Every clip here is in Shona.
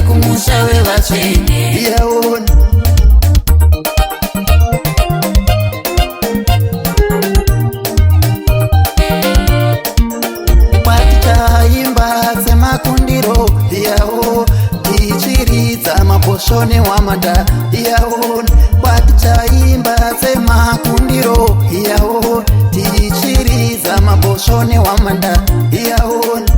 Kumusha we vachene yaona Patitaimba semakundiro yao tichiridza maposhoni wamanda yaona Patitaimba semakundiro yao tichiridza maposhoni wamanda yaona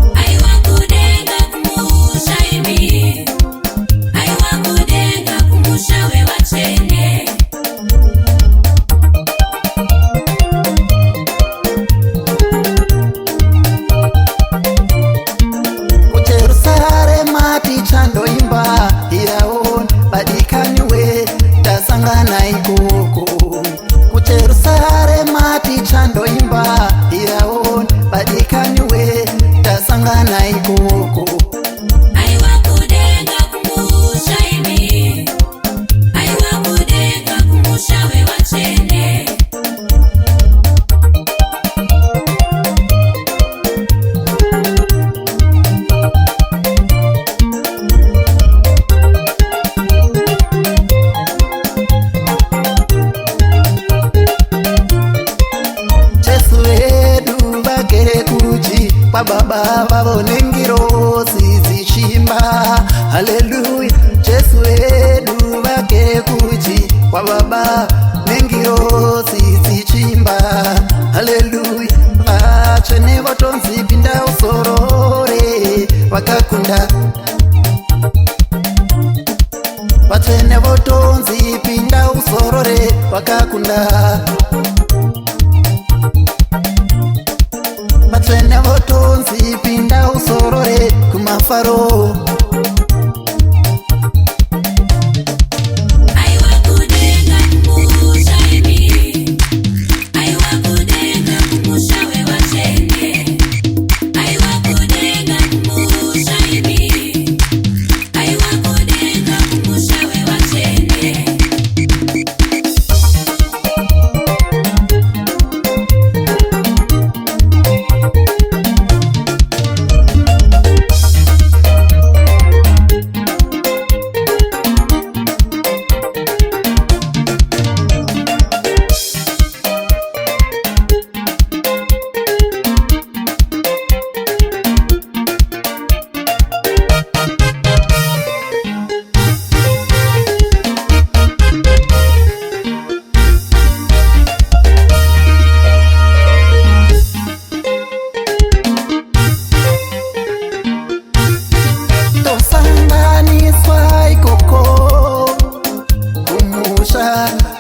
Chandoimba yaon badikaniwe tasangana ikoko kuterusare mati chandoimba yaon badikaniwe tasangana ikoko aiwa kudenga kumusha imi aiwa kudenga kumusha we wachene Baba babonengiro sizichimba haleluya Jesu edu bakere kuji kwa baba nengiro sizichimba haleluya achene vatonzi pinda usorore vakakunda Vachene votonzi pinda usorore vakakunda Vachene votonzi pinda usorore kumafaro aiwa kudenga kumusha imi aiwa kudenga kumusha we wachene aiwa kudenga kumusha imi aiwa kudenga kumusha we wachene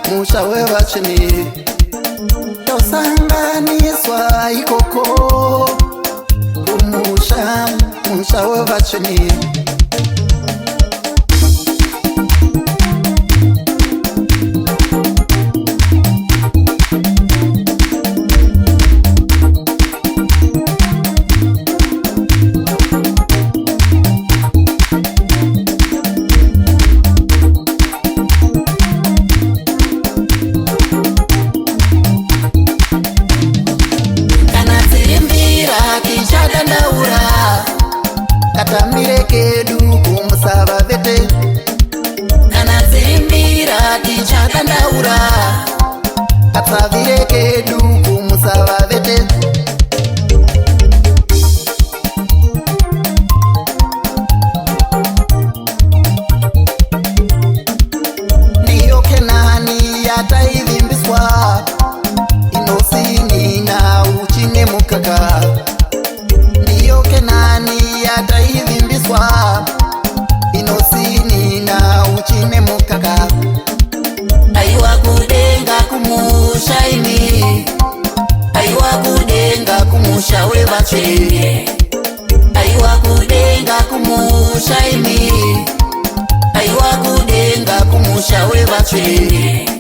Musha we vachene tosanganiswa ikoko Kumusha we vachene Katamire kedu kumusava vete kana zimbira tichakandaura Katsavire kedu kumusava vete Ndiyo Kenani yataivimbiswa inosini na uchine mukaka Ndiyo Kenani yataivimbiswa inosini na uchine mukaka aiwa kudenga kumusha imi aiwa kudenga kumusha we vachene aiwa kudenga kumusha imi aiwa kudenga kumusha kumusha wevatsvene